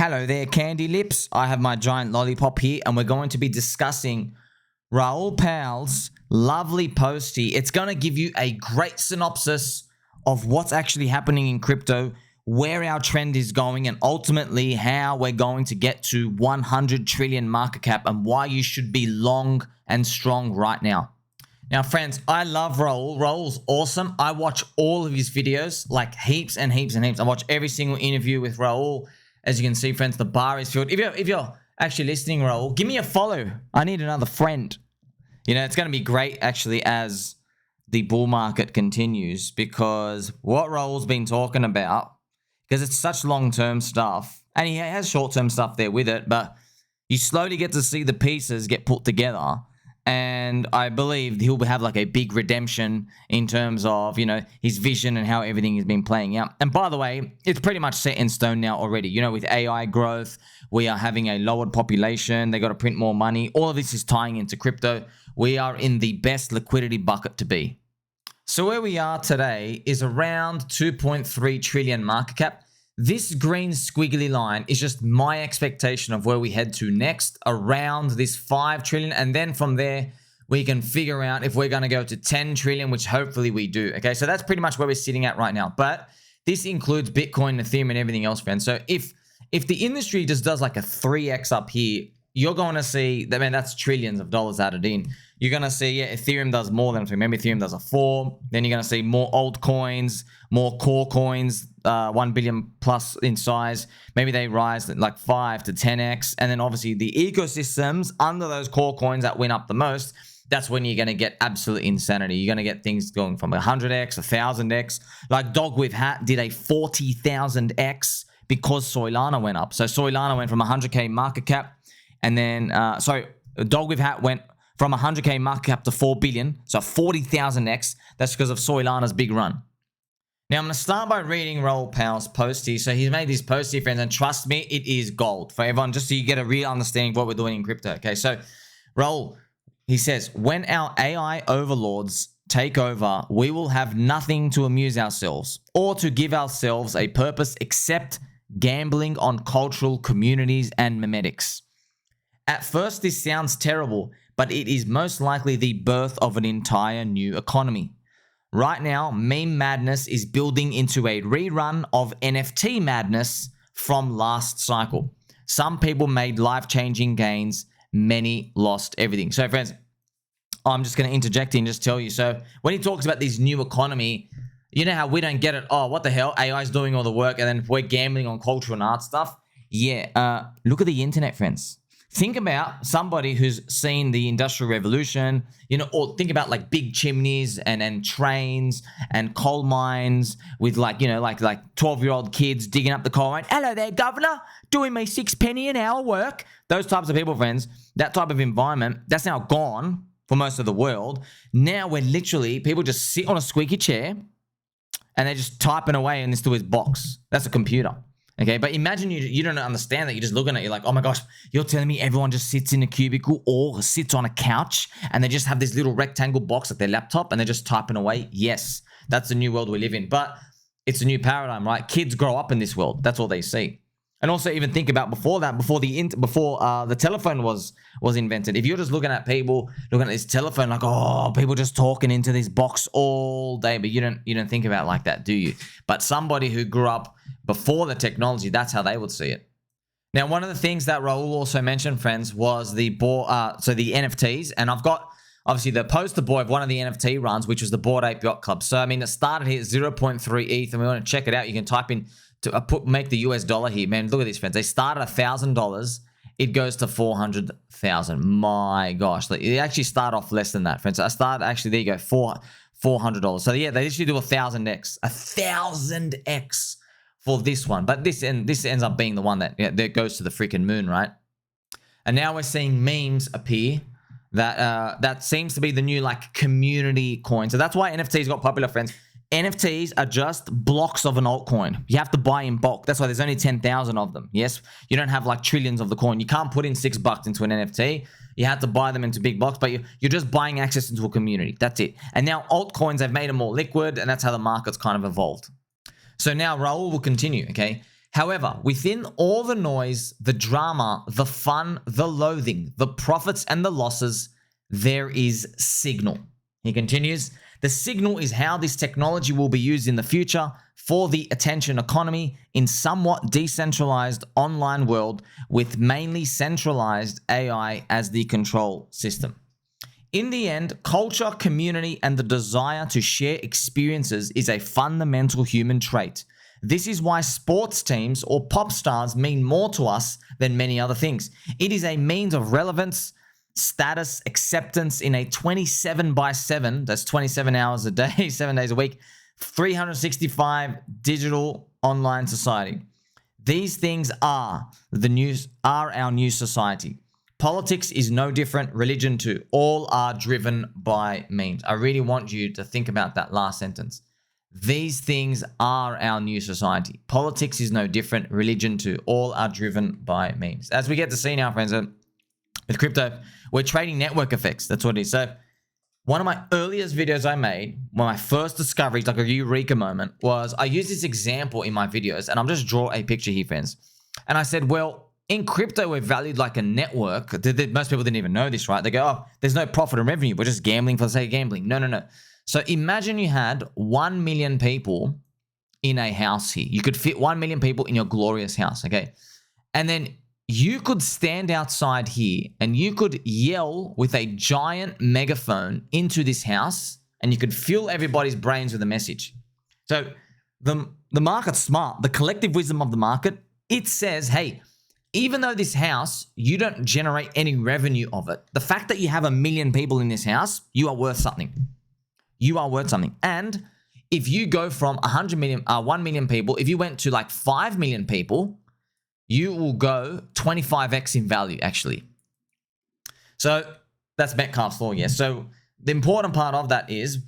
Hello there, candy lips. I have my giant lollipop here, and we're going to be discussing Raoul Pal's lovely postie. It's going to give you a great synopsis of what's actually happening in crypto, where our trend is going, and ultimately how we're going to get to 100 trillion market cap and why you should be long and strong right now. Now, friends, I love Raoul. Raoul's awesome. I watch all of his videos, like heaps and heaps and heaps. I watch every single interview with Raoul. As you can see, friends, the bar is filled. If you're actually listening, Raoul, give me a follow. I need another friend. You know, it's going to be great, actually, as the bull market continues, because what Raoul's been talking about, because it's such long-term stuff, and he has short-term stuff there with it, but you slowly get to see the pieces get put together. And I believe he'll have like a big redemption in terms of, you know, his vision and how everything has been playing out. And by the way, it's pretty much set in stone now already. You know, with AI growth, we are having a lowered population. They got to print more money. All of this is tying into crypto. We are in the best liquidity bucket to be. So where we are today is around 2.3 trillion market cap. This green squiggly line is just my expectation of where we head to next, around this 5 trillion. And then from there, we can figure out if we're going to go to 10 trillion, which hopefully we do. Okay, so that's pretty much where we're sitting at right now. But this includes Bitcoin, Ethereum, and everything else, friends. So if the industry just does like a 3x up here, you're going to see, I mean, that's trillions of dollars added in. You're going to see, yeah, Ethereum does more than, remember, Ethereum does a 4. Then you're going to see more altcoins, more core coins, 1 billion plus in size. Maybe they rise like 5 to 10x. And then obviously the ecosystems under those core coins that went up the most, that's when you're going to get absolute insanity. You're going to get things going from 100x, 1000x. Like Dog with Hat did a 40,000x because Solana went up. So Solana went from 100k market cap. And then, Dog with Hat went from 100k market cap to 4 billion. So 40,000x. That's because of Solana's big run. Now, I'm going to start by reading Raoul Pal's postie. So he's made these postie, friends, and trust me, it is gold for everyone, just so you get a real understanding of what we're doing in crypto. Okay, so Raoul, he says, when our AI overlords take over, we will have nothing to amuse ourselves or to give ourselves a purpose except gambling on cultural communities and memetics. At first, this sounds terrible, but it is most likely the birth of an entire new economy. Right now, meme madness is building into a rerun of NFT madness from last cycle. Some people made life-changing gains, many lost everything. So, friends, I'm just going to interject and just tell you. So, when he talks about this new economy, you know how we don't get it. Oh, what the hell? AI is doing all the work, and then we're gambling on culture and art stuff. Yeah, look at the internet, friends. Think about somebody who's seen the Industrial Revolution, you know, or think about like big chimneys and trains and coal mines with like, you know, like 12-year-old kids digging up the coal mine. Hello there, governor, doing me 6 penny an hour work. Those types of people, friends, that type of environment, that's now gone for most of the world. Now we're literally, people just sit on a squeaky chair and they're just typing away in this to his box. That's a computer. Okay, but imagine you don't understand that. You're just looking at it, you're like, oh my gosh, you're telling me everyone just sits in a cubicle or sits on a couch and they just have this little rectangle box at their laptop and they're just typing away? Yes, that's the new world we live in. But it's a new paradigm, right? Kids grow up in this world. That's all they see. And also even think about before that, before the telephone was invented. If you're just looking at people looking at this telephone like, oh, people just talking into this box all day, but you don't think about it like that, do you? But somebody who grew up before the technology, that's how they would see it. Now, one of the things that Raoul also mentioned, friends, was the NFTs, and I've got obviously the poster boy of one of the NFT runs, which was the Bored Ape Yacht Club. So I mean, it started here at 0.3 ETH, and we want to check it out. You can type in to make the US dollar here, man. Look at this, friends. They start at $1,000. It goes to 400,000. My gosh, it actually start off less than that, friends. I started actually. There you go, $400. So yeah, they literally do 1,000x, 1,000x for this one. But this ends up being the one that goes to the freaking moon, right? And now we're seeing memes appear that seems to be the new like community coin. So that's why NFTs got popular, friends. NFTs are just blocks of an altcoin. You have to buy in bulk. That's why there's only 10,000 of them. Yes, you don't have like trillions of the coin. You can't put in $6 into an NFT. You have to buy them into big blocks, but you're just buying access into a community. That's it. And now altcoins have made them more liquid, and that's how the market's kind of evolved. So now Raoul will continue, okay? However, within all the noise, the drama, the fun, the loathing, the profits and the losses, there is signal. He continues, the signal is how this technology will be used in the future for the attention economy in somewhat decentralized online world with mainly centralized AI as the control system. In the end, culture, community, and the desire to share experiences is a fundamental human trait. This is why sports teams or pop stars mean more to us than many other things. It is a means of relevance, status, acceptance in a 27/7, that's 27 hours a day, 7 days a week, 365 digital online society. These things are our new society. Politics is no different, religion too. All are driven by memes. I really want you to think about that last sentence. These things are our new society. Politics is no different, religion too. All are driven by memes. As we get to see now, friends, with crypto, we're trading network effects. That's what it is. So one of my earliest videos I made, one of my first discoveries, like a eureka moment, was I used this example in my videos, and I'll just draw a picture here, friends. And I said, well, in crypto, we're valued like a network. Most people didn't even know this, right? They go, oh, there's no profit and revenue. We're just gambling for the sake of gambling. No. So imagine you had 1 million people in a house here. You could fit 1 million people in your glorious house, okay? And then you could stand outside here and you could yell with a giant megaphone into this house and you could fill everybody's brains with a message. So the market's smart. The collective wisdom of the market, it says, hey, even though this house, you don't generate any revenue of it, the fact that you have 1 million people in this house, you are worth something. You are worth something. And if you go from 1 million people, if you went to like 5 million people, you will go 25x in value, actually. So that's Metcalfe's law, yes. So the important part of that is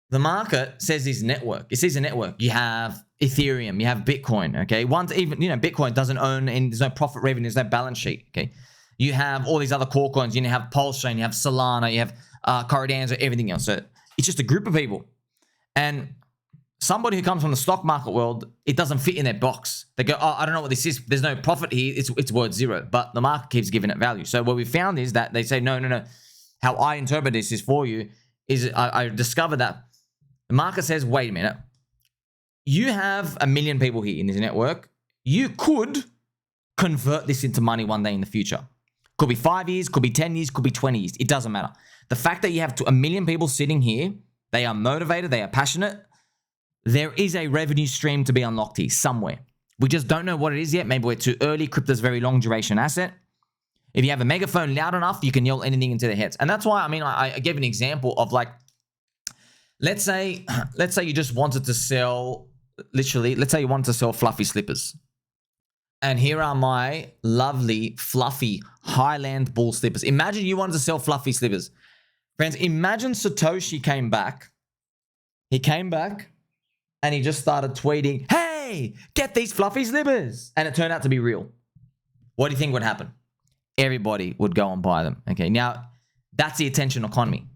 the market says this network. It says a network. You have Ethereum, you have Bitcoin, okay? Bitcoin doesn't own, and there's no profit revenue, there's no balance sheet, okay? You have all these other core coins. You have Pulse Chain, you have Solana, you have Cardano, everything else. So it's just a group of people. And somebody who comes from the stock market world, it doesn't fit in their box. They go, oh, I don't know what this is. There's no profit here. It's worth zero. But the market keeps giving it value. So what we found is that they say, no. How I interpret this is for you is I discovered that the market says, wait a minute. You have 1 million people here in this network. You could convert this into money one day in the future. Could be 5 years, could be 10 years, could be 20 years. It doesn't matter. The fact that you have 1 million people sitting here, they are motivated, they are passionate. There is a revenue stream to be unlocked here somewhere. We just don't know what it is yet. Maybe we're too early. Crypto's a very long duration asset. If you have a megaphone loud enough, you can yell anything into their heads. And that's why, I gave an example of like, let's say you just wanted to sell, literally, let's say you wanted to sell fluffy slippers. And here are my lovely, fluffy Highland bull slippers. Imagine you wanted to sell fluffy slippers. Friends, imagine Satoshi came back. He came back and he just started tweeting, hey, get these fluffy slippers. And it turned out to be real. What do you think would happen? Everybody would go and buy them. Okay, now that's the attention economy.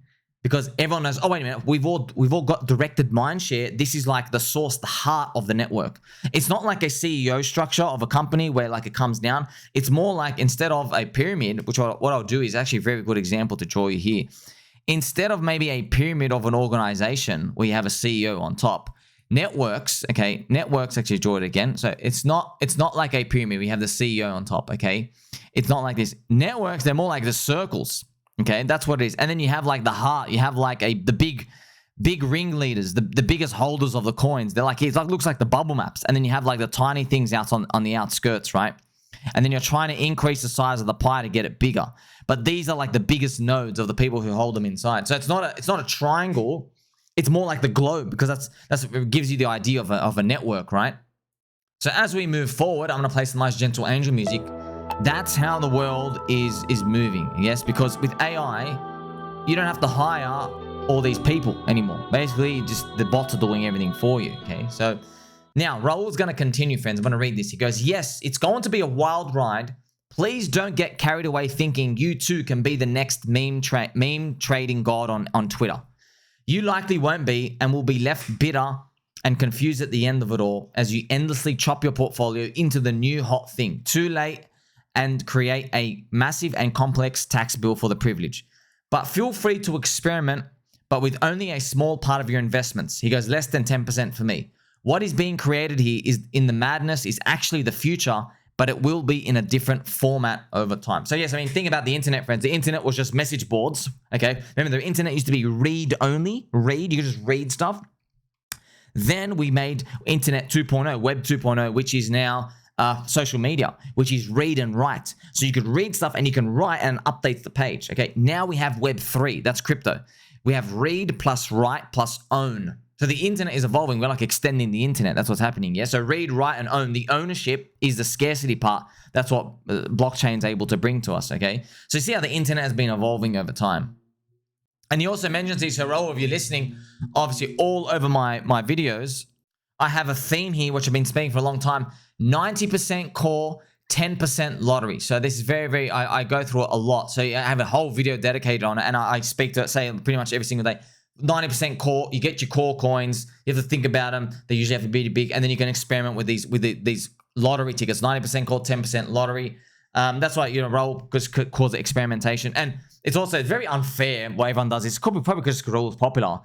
Because everyone knows, oh, wait a minute, we've all got directed mind share. This is like the source, the heart of the network. It's not like a CEO structure of a company where like it comes down. It's more like instead of a pyramid, which what I'll do is actually a very good example to draw you here. Instead of maybe a pyramid of an organization where you have a CEO on top, networks actually draw it again. So it's not like a pyramid. We have the CEO on top, okay? It's not like this. Networks, they're more like the circles. Okay, that's what it is. And then you have like the heart. You have like the big ringleaders, the biggest holders of the coins. They're like, it looks like the bubble maps. And then you have like the tiny things out on the outskirts, right? And then you're trying to increase the size of the pie to get it bigger. But these are like the biggest nodes of the people who hold them inside. So it's not a triangle. It's more like the globe, because that's what gives you the idea of a network, right? So as we move forward, I'm gonna play some nice gentle angel music. That's how the world is moving, yes? Because with AI, you don't have to hire all these people anymore. Basically, just the bots are doing everything for you, okay? So now, Raoul's going to continue, friends. I'm going to read this. He goes, yes, it's going to be a wild ride. Please don't get carried away thinking you too can be the next meme trading god on Twitter. You likely won't be and will be left bitter and confused at the end of it all as you endlessly chop your portfolio into the new hot thing. Too late, and create a massive and complex tax bill for the privilege. But feel free to experiment, but with only a small part of your investments. He goes, less than 10% for me. What is being created here is in the madness is actually the future, but it will be in a different format over time. So yes, I mean, think about the internet, friends. The internet was just message boards, okay? Remember, the internet used to be read only. Read, you could just read stuff. Then we made Internet 2.0, Web 2.0, which is now social media, which is read and write. So you could read stuff and you can write and update the page. Okay, now we have Web 3, that's crypto. We have read plus write plus own. So the internet is evolving. We're like extending the internet. That's what's happening. Yeah. So read, write, and own. The ownership is the scarcity part. That's what blockchain is able to bring to us. Okay. So you see how the internet has been evolving over time. And he also mentions these, so Raoul, if you're listening, obviously all over my videos, I have a theme here, which I've been speaking for a long time, 90% core, 10% lottery. So this is very, I go through it a lot. So I have a whole video dedicated on it, and I speak to it, say pretty much every single day. 90% core, you get your core coins, you have to think about them, they usually have to be big, and then you can experiment with these lottery tickets, 90% core, 10% lottery. That's why, Raoul calls it experimentation. And it's also very unfair why everyone does this. Probably because Raoul's popular.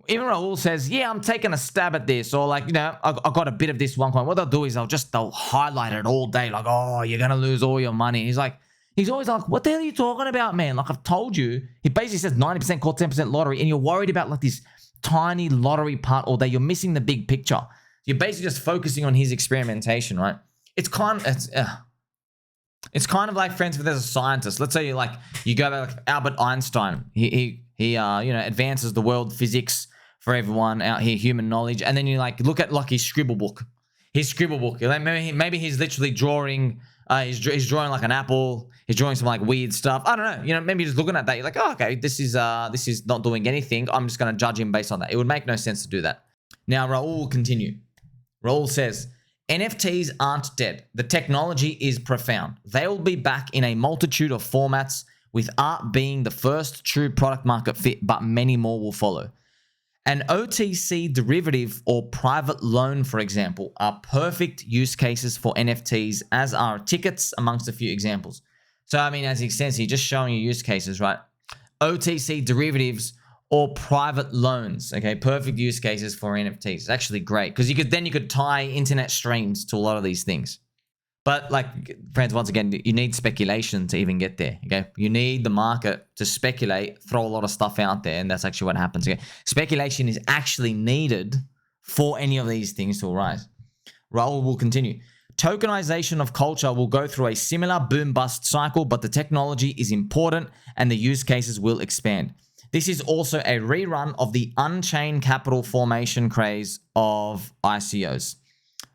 Even Raoul says, yeah, I'm taking a stab at this, or like, I got a bit of this one coin. What they'll do is they'll highlight it all day, like, oh, you're gonna lose all your money. He's always like, what the hell are you talking about, man? Like, I've told you. He basically says 90% core, 10% lottery, and you're worried about like this tiny lottery part all day. You're missing the big picture. You're basically just focusing on his experimentation, right? It's kind of like, friends, if there's a scientist. Let's say you go back, like Albert Einstein. He advances the world physics for everyone out here, human knowledge, and then you look at like his scribble book. Maybe he's literally drawing. He's drawing like an apple. He's drawing some like weird stuff. I don't know. Maybe you're just looking at that. You're like, oh, okay, this is not doing anything. I'm just gonna judge him based on that. It would make no sense to do that. Now Raoul will continue. Raoul says, NFTs aren't dead. The technology is profound. They will be back in a multitude of formats, with art being the first true product market fit, but many more will follow. An OTC derivative or private loan, for example, are perfect use cases for NFTs, as are tickets, amongst a few examples. So, I mean, as he says, he's just showing you use cases, right? OTC derivatives or private loans, okay? Perfect use cases for NFTs. It's actually great because you could tie internet streams to a lot of these things. But friends, once again, you need speculation to even get there, okay? You need the market to speculate, throw a lot of stuff out there, and that's actually what happens, okay? Speculation is actually needed for any of these things to arise. Raoul will continue. Tokenization of culture will go through a similar boom-bust cycle, but the technology is important and the use cases will expand. This is also a rerun of the on-chain capital formation craze of ICOs.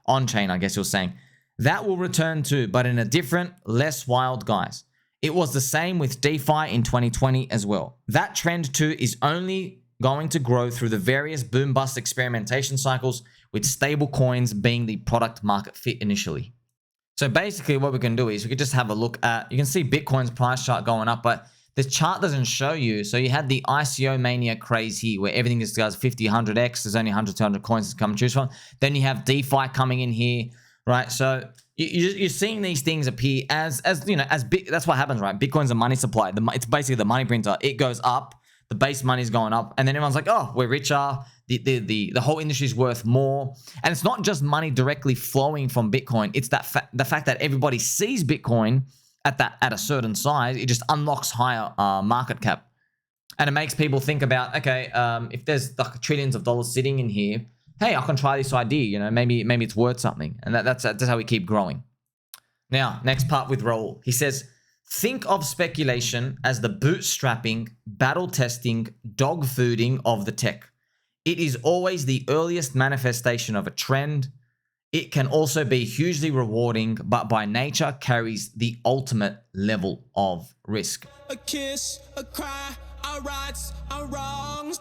On-chain, I guess you're saying. That will return too, but in a different, less wild guise. It was the same with DeFi in 2020 as well. That trend too is only going to grow through the various boom-bust experimentation cycles, with stable coins being the product market fit initially. So basically what we can do is we could just have a look at, you can see Bitcoin's price chart going up, but the chart doesn't show you. So you had the ICO mania craze here where everything just goes 50, 100x. There's only 100, 200 coins to come and choose from. Then you have DeFi coming in here. Right, so you're seeing these things appear as big. That's what happens, right? Bitcoin's a money supply. It's basically the money printer. It goes up, the base money's going up, and then everyone's like, oh, we're richer. The whole industry's worth more, and it's not just money directly flowing from Bitcoin. It's the fact that everybody sees Bitcoin at a certain size. It just unlocks higher market cap, and it makes people think about, okay, if there's like trillions of dollars sitting in here. Hey, I can try this idea, maybe it's worth something. And that's how we keep growing. Now, next part with Raoul. He says, think of speculation as the bootstrapping, battle testing, dog fooding of the tech. It is always the earliest manifestation of a trend. It can also be hugely rewarding, but by nature carries the ultimate level of risk. A kiss, a cry, our rights, our wrongs.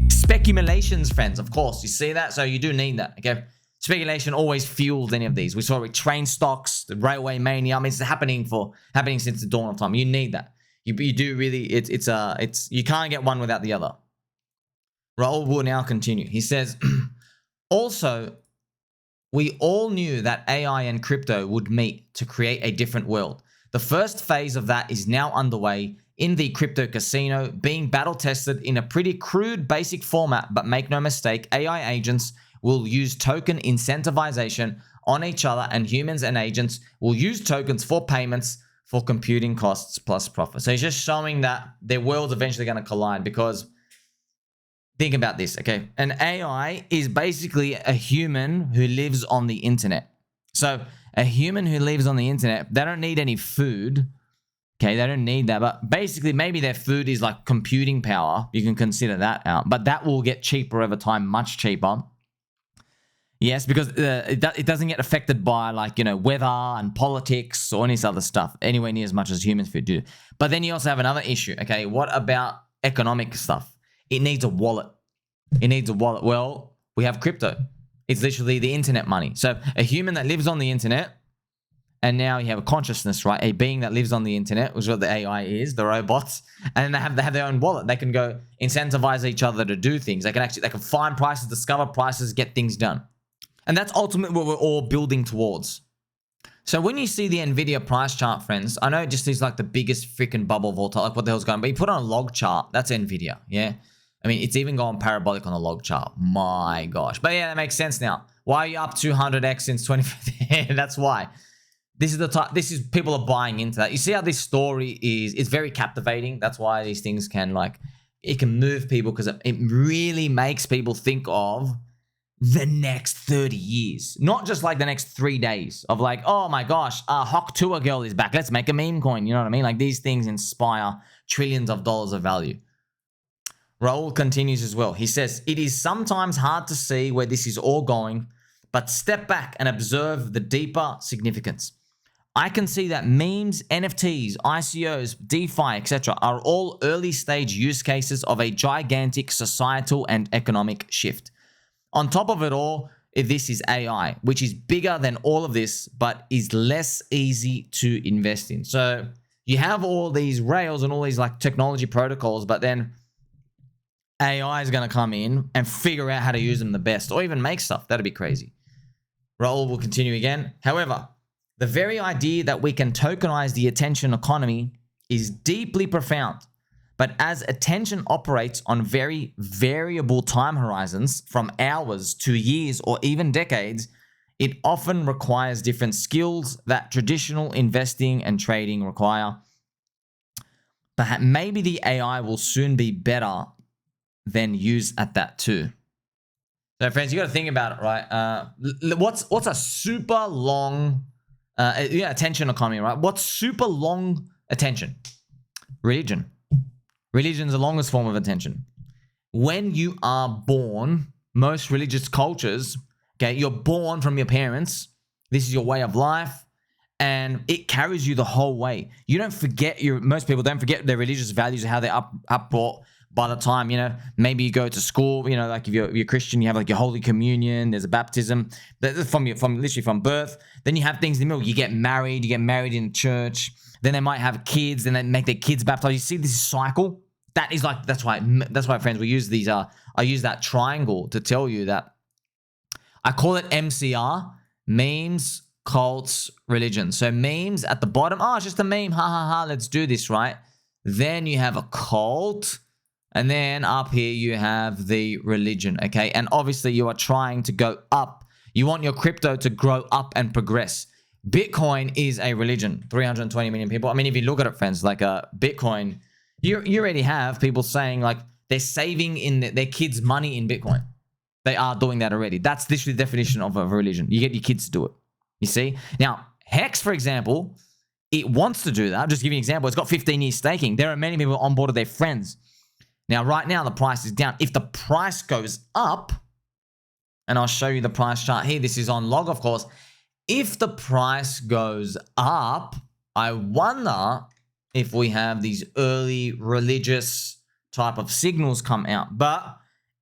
Speculations, friends, of course. You see that? So you do need that, okay? Speculation always fuels any of these. We saw it with train stocks, the railway mania. I mean, it's happening since the dawn of time. You need that. You do really, it's you can't get one without the other. Raoul will now continue. He says, also, we all knew that AI and crypto would meet to create a different world. The first phase of that is now underway in the crypto casino, being battle tested in a pretty crude, basic format, but make no mistake, AI agents will use token incentivization on each other, and humans and agents will use tokens for payments for computing costs plus profit. So he's just showing that their world's eventually going to collide, because think about this, okay? An AI is basically a human who lives on the internet. So a human who lives on the internet, they don't need any food. Okay, they don't need that. But basically, maybe their food is like computing power. You can consider that out. But that will get cheaper over time, much cheaper. Yes, because it doesn't get affected by, like, you know, weather and politics or any other stuff anywhere near as much as humans food do. But then you also have another issue, okay? What about economic stuff? It needs a wallet. It needs a wallet. Well, we have crypto. It's literally the internet money. So a human that lives on the internet, and now you have a consciousness, right? A being that lives on the internet, which is what the AI is, the robots, and then they have their own wallet. They can go incentivize each other to do things. They can find prices, discover prices, get things done. And that's ultimately what we're all building towards. So when you see the Nvidia price chart, friends, I know it just is like the biggest freaking bubble of all time. Like, what the hell's going on? But you put on a log chart, that's Nvidia, yeah? I mean, it's even going parabolic on the log chart. My gosh. But yeah, that makes sense now. Why are you up 200x since 2015? That's why. This is the type. This is, people are buying into that. You see how this story is? It's very captivating. That's why these things can, like, it can move people, because it really makes people think of the next 30 years, not just like the next 3 days of like, oh my gosh, Hawk Tour girl is back. Let's make a meme coin. You know what I mean? Like, these things inspire trillions of dollars of value. Raoul continues as well. He says, it is sometimes hard to see where this is all going, but step back and observe the deeper significance. I can see that memes, NFTs, ICOs, DeFi, etc. are all early stage use cases of a gigantic societal and economic shift. On top of it all, this is AI, which is bigger than all of this, but is less easy to invest in. So you have all these rails and all these like technology protocols, but then AI is going to come in and figure out how to use them the best, or even make stuff. That'd be crazy. Raoul will continue again. However, the very idea that we can tokenize the attention economy is deeply profound. But as attention operates on very variable time horizons, from hours to years or even decades, it often requires different skills that traditional investing and trading require. But maybe the AI will soon be better than use at that too. So friends, you got to think about it, right? What's a super long attention economy, right? What's super long attention? Religion. Religion is the longest form of attention. When you are born, most religious cultures, okay, you're born from your parents. This is your way of life, and it carries you the whole way. You don't forget most people don't forget their religious values, how they're brought by the time, you know, maybe you go to school, you know, like if you're Christian, you have like your Holy Communion, there's a baptism from literally from birth. Then you have things in the middle. You get married in church. Then they might have kids, then they make their kids baptized. You see this cycle? That's why, friends, we use these, I use that triangle to tell you that I call it MCR, memes, cults, religion. So memes at the bottom, it's just a meme, ha ha ha, let's do this, right? Then you have a cult, and then up here you have the religion, okay? And obviously you are trying to go up. You want your crypto to grow up and progress. Bitcoin is a religion, 320 million people. I mean, if you look at it, friends, like Bitcoin, you already have people saying like they're saving in their kids' money in Bitcoin. They are doing that already. That's literally the definition of a religion. You get your kids to do it. You see? Now, HEX, for example, it wants to do that. I'll just give you an example. It's got 15 years staking. There are many people on board of their friends. Now, right now, the price is down. If the price goes up, and I'll show you the price chart here. This is on log, of course. If the price goes up, I wonder if we have these early religious type of signals come out. But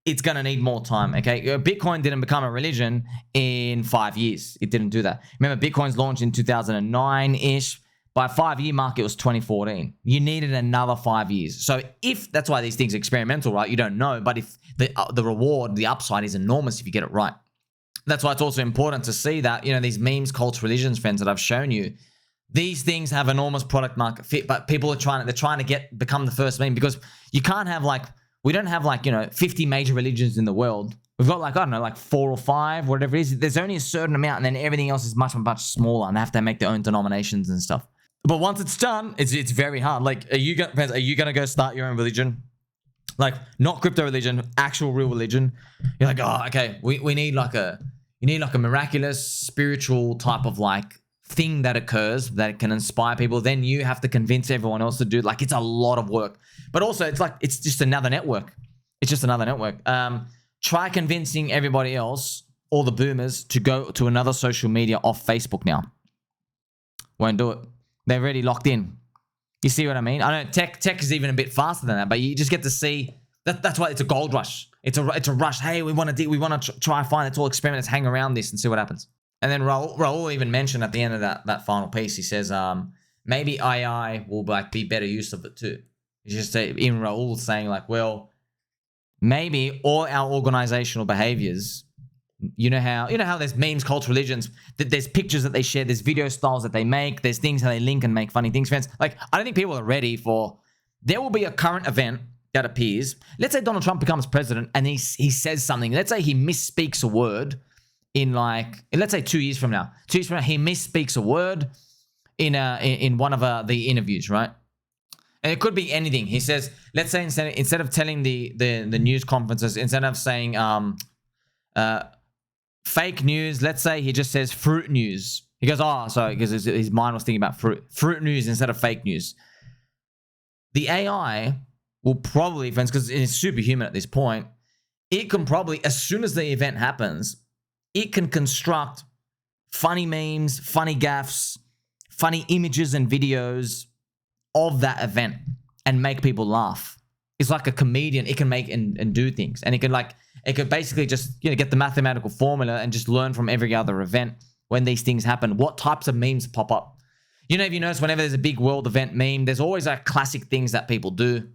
it's going to need more time, okay? Bitcoin didn't become a religion in 5 years. It didn't do that. Remember, Bitcoin's launched in 2009-ish. By 5-year mark, it was 2014. You needed another 5 years. So if that's why these things are experimental, right? You don't know, but if the reward, the upside is enormous if you get it right. That's why it's also important to see that, these memes, cults, religions, friends that I've shown you, these things have enormous product market fit, but people are trying to become the first meme, because you can't have we don't have 50 major religions in the world. We've got I don't know, 4 or 5, whatever it is. There's only a certain amount, and then everything else is much, much smaller, and they have to make their own denominations and stuff. But once it's done, it's very hard. Are you gonna go start your own religion? Not crypto religion, actual real religion. You're like, oh, okay, we need a miraculous spiritual type of thing that occurs that can inspire people. Then you have to convince everyone else to do it. It's a lot of work. But also it's just another network. It's just another network. Try convincing everybody else, all the boomers, to go to another social media off Facebook now. Won't do it. They're already locked in. You see what I mean? I know tech is even a bit faster than that, but you just get to see that. That's why it's a gold rush. It's a rush. Hey, we want to try find. Let's all experiment. Let's hang around this and see what happens. And then Raoul even mentioned at the end of that final piece, he says, maybe AI will be better use of it too. He's just in Raoul saying well, maybe all our organizational behaviors. You know how there's memes, cults, religions, there's pictures that they share, there's video styles that they make, there's things how they link and make funny things, friends. I don't think people are ready for, there will be a current event that appears. Let's say Donald Trump becomes president and he says something. Let's say he misspeaks a word in let's say 2 years from now. 2 years from now, he misspeaks a word in one of the interviews, right? And it could be anything. He says, let's say instead of telling the news conferences, instead of saying fake news, let's say he just says fruit news. He goes, oh, sorry, because his mind was thinking about fruit news instead of fake news. The AI will probably, friends, because it's superhuman at this point, it can probably, as soon as the event happens, it can construct funny memes, funny gaffs, funny images and videos of that event and make people laugh. It's like a comedian. It can make and do things, and it could basically just get the mathematical formula and just learn from every other event when these things happen. What types of memes pop up? If you notice, whenever there's a big world event meme, there's always classic things that people do.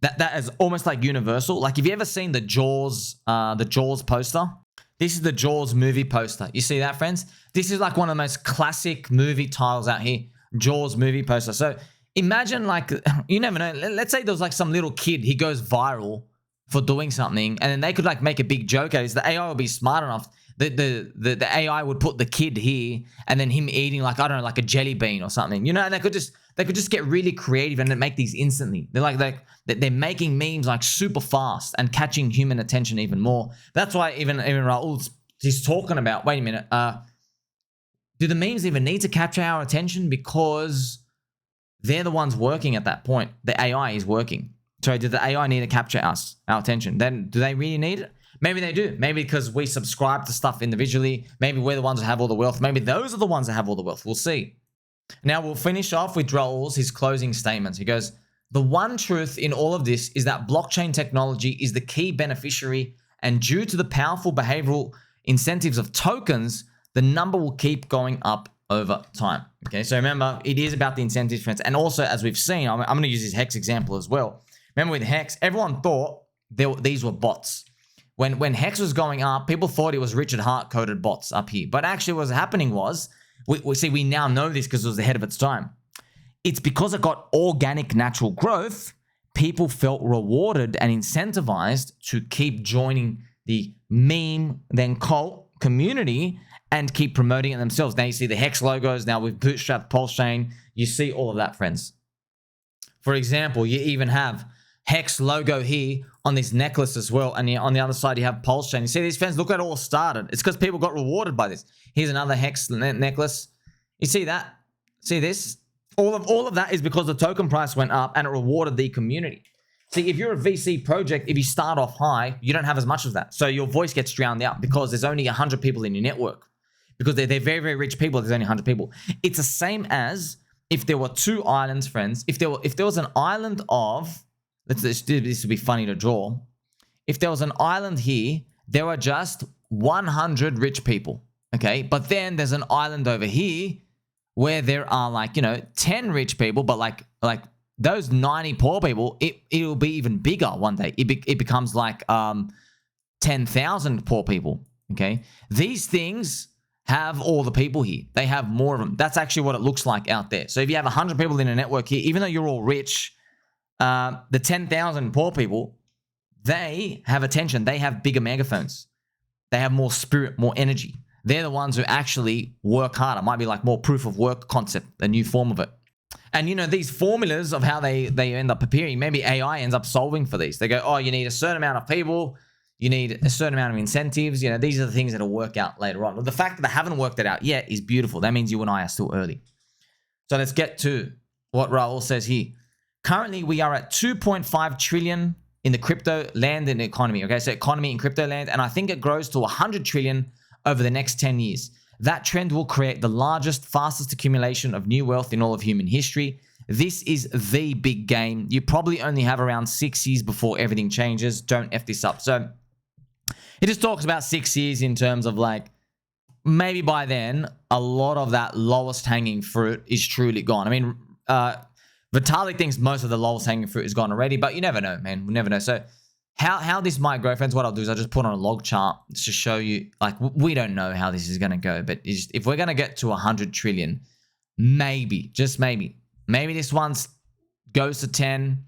That is almost universal. Have you ever seen the Jaws poster? This is the Jaws movie poster. You see that, friends? This is one of the most classic movie titles out here. Jaws movie poster. So imagine you never know. Let's say there's some little kid. He goes viral for doing something, and then they could make a big joke out of it. The AI would be smart enough. The AI would put the kid here, and then him eating I don't know, a jelly bean or something. And they could just get really creative and make these instantly. They're making memes super fast and catching human attention even more. That's why even Raoul, he's talking about, wait a minute, do the memes even need to capture our attention? Because they're the ones working at that point. The AI is working. So do the AI need to capture our attention? Then do they really need it? Maybe they do. Maybe because we subscribe to stuff individually. Maybe we're the ones that have all the wealth. Maybe those are the ones that have all the wealth. We'll see. Now we'll finish off with his closing statements. He goes, the one truth in all of this is that blockchain technology is the key beneficiary, and due to the powerful behavioral incentives of tokens, the number will keep going up over time. Okay, so remember, it is about the incentives, friends. And also, as we've seen, I'm going to use this HEX example as well. Remember with HEX, everyone thought these were bots. When HEX was going up, people thought it was Richard Hart-coded bots up here. But actually what was happening was, we now know this because it was ahead of its time. It's because it got organic natural growth, people felt rewarded and incentivized to keep joining the meme, then cult community and keep promoting it themselves. Now you see the HEX logos, now we've bootstrapped Pulse Chain. You see all of that, friends. For example, you even have HEX logo here on this necklace as well. And on the other side, you have Pulse Chain. You see these, friends, look at it all started. It's because people got rewarded by this. Here's another HEX necklace. You see that? See this? All of that is because the token price went up and it rewarded the community. See, if you're a VC project, if you start off high, you don't have as much of that. So your voice gets drowned out because there's only 100 people in your network. Because they're very, very rich people, there's only 100 people. It's the same as if there were two islands, friends. If there was an island of, this would be funny to draw. If there was an island here, there are just 100 rich people, okay? But then there's an island over here where there are like, 10 rich people, but like those 90 poor people, it'll be even bigger one day. It becomes like 10,000 poor people. Okay. These things have all the people here. They have more of them. That's actually what it looks like out there. So if you have 100 people in a network here, even though you're all rich, the 10,000 poor people, they have attention. They have bigger megaphones. They have more spirit, more energy. They're the ones who actually work harder. Might be like more proof of work concept, a new form of it. And, these formulas of how they end up appearing, maybe AI ends up solving for these. They go, oh, you need a certain amount of people. You need a certain amount of incentives. These are the things that will work out later on. But the fact that they haven't worked it out yet is beautiful. That means you and I are still early. So let's get to what Raoul says here. Currently, we are at 2.5 trillion in the crypto land and economy. Okay, so economy in crypto land. And I think it grows to 100 trillion over the next 10 years. That trend will create the largest, fastest accumulation of new wealth in all of human history. This is the big game. You probably only have around 6 years before everything changes. Don't F this up. So it just talks about 6 years in terms of like, maybe by then, a lot of that lowest hanging fruit is truly gone. I mean, Vitalik thinks most of the lowest hanging fruit is gone already, but you never know, man. We never know. So how this might grow, friends, what I'll do is I'll just put on a log chart to show you, like, we don't know how this is going to go, but if we're going to get to 100 trillion, maybe, just maybe this one goes to 10,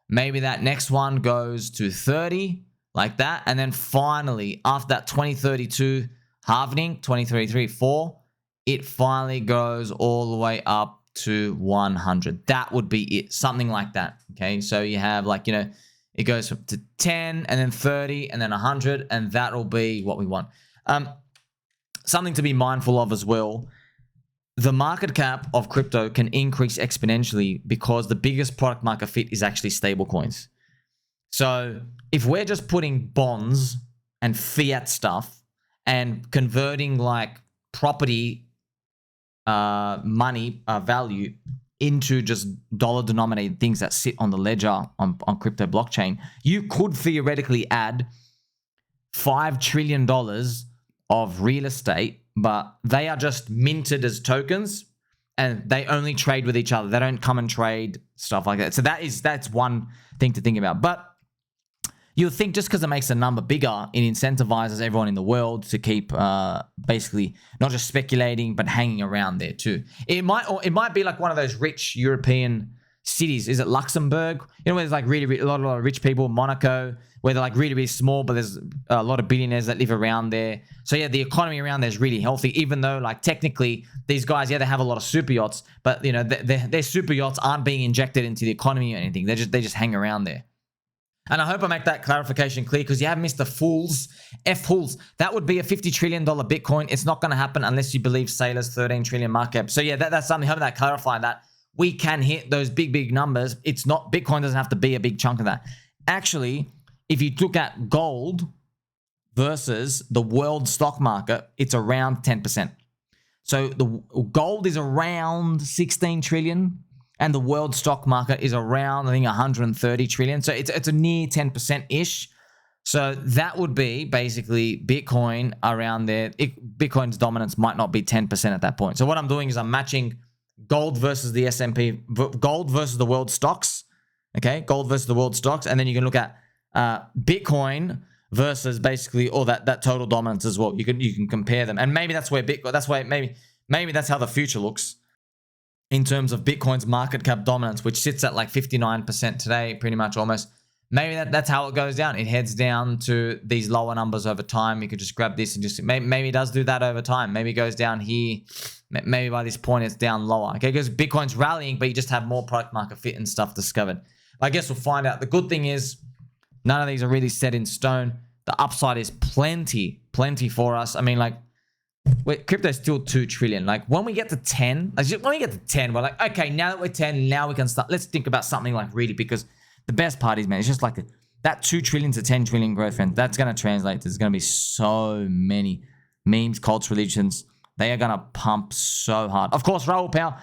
maybe that next one goes to 30, like that, and then finally, after that 2032 halving, 2033, 4, it finally goes all the way up to 100. That would be it, something like that, okay? So you have like, it goes to 10 and then 30 and then 100, and that'll be what we want. Something to be mindful of as well. The market cap of crypto can increase exponentially because the biggest product market fit is actually stable coins. So if we're just putting bonds and fiat stuff and converting like property money value into just dollar denominated things that sit on the ledger on crypto blockchain, you could theoretically add $5 trillion of real estate, but they are just minted as tokens and they only trade with each other. They don't come and trade stuff like that. So that's one thing to think about. But you'll think just because it makes the number bigger, it incentivizes everyone in the world to keep basically not just speculating, but hanging around there too. It might be like one of those rich European cities. Is it Luxembourg? Where there's like really a lot of rich people. Monaco, where they're like really, really small, but there's a lot of billionaires that live around there. So yeah, the economy around there is really healthy, even though like technically these guys, they have a lot of super yachts, but their super yachts aren't being injected into the economy or anything. They just hang around there. And I hope I make that clarification clear, because you have Mr. Fools, F-Fools. That would be a $50 trillion Bitcoin. It's not going to happen unless you believe Saylor's 13 trillion market cap. So yeah, that's something. Hope that clarify that we can hit those big numbers. It's not, Bitcoin doesn't have to be a big chunk of that. Actually, if you look at gold versus the world stock market, it's around 10%. So the gold is around 16 trillion. And the world stock market is around, I think, 130 trillion. So it's a near 10%-ish. So that would be basically Bitcoin around there. Bitcoin's dominance might not be 10% at that point. So what I'm doing is I'm matching gold versus the S&P, gold versus the world stocks. Okay, gold versus the world stocks. And then you can look at Bitcoin versus basically all that total dominance as well. You can compare them. And maybe that's where Bitcoin, maybe that's how the future looks in terms of Bitcoin's market cap dominance, which sits at like 59% today, pretty much almost. Maybe that's how it goes down. It heads down to these lower numbers over time. You could just grab this and just, maybe it does do that over time. Maybe it goes down here. Maybe by this point it's down lower. Okay, because Bitcoin's rallying, but you just have more product market fit and stuff discovered. I guess we'll find out. The good thing is none of these are really set in stone. The upside is plenty for us. I mean, like, crypto is still 2 trillion. Like when we get to 10, we're like, okay, now that we're 10, now we can start. Let's think about something like really, because the best part is, man, it's just like that 2 trillion to 10 trillion growth, friend. That's going to translate. There's going to be so many memes, cults, religions. They are going to pump so hard. Of course, Raoul Pal.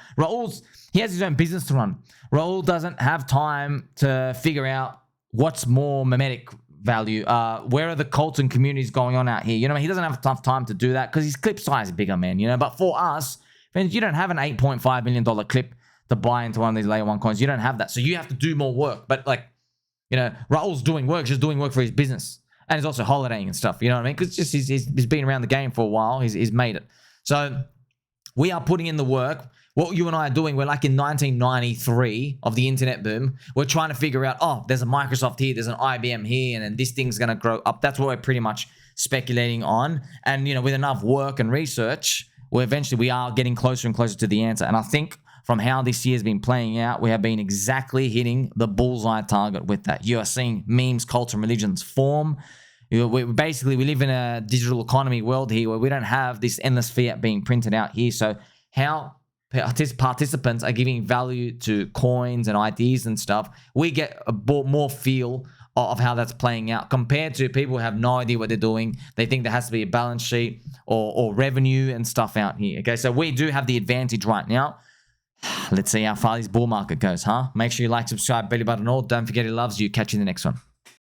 He has his own business to run. Raoul doesn't have time to figure out what's more memetic value. Where are the cults and communities going on out here? He doesn't have enough time to do that because his clip size is bigger, man. But for us, And you don't have an $8.5 million clip to buy into one of these layer one coins. You don't have that. So you have to do more work. But like, Raul's doing work, just doing work for his business. And he's also holidaying and stuff. You know what I mean? Because just he's been around the game for a while. He's made it. So we are putting in the work. What you and I are doing, we're like in 1993 of the internet boom. We're trying to figure out, oh, there's a Microsoft here, there's an IBM here, and then this thing's going to grow up. That's what we're pretty much speculating on. And, with enough work and research, we are getting closer and closer to the answer. And I think from how this year's been playing out, we have been exactly hitting the bullseye target with that. You are seeing memes, cults, and religions form. We live in a digital economy world here where we don't have this endless fiat being printed out here. So how participants are giving value to coins and ideas and stuff, we get a more feel of how that's playing out compared to people who have no idea what they're doing. They think there has to be a balance sheet or revenue and stuff out here. Okay, so we do have the advantage right now. Let's see how far this bull market goes, huh? Make sure you like, subscribe, belly button all. Don't forget he loves you. Catch you in the next one.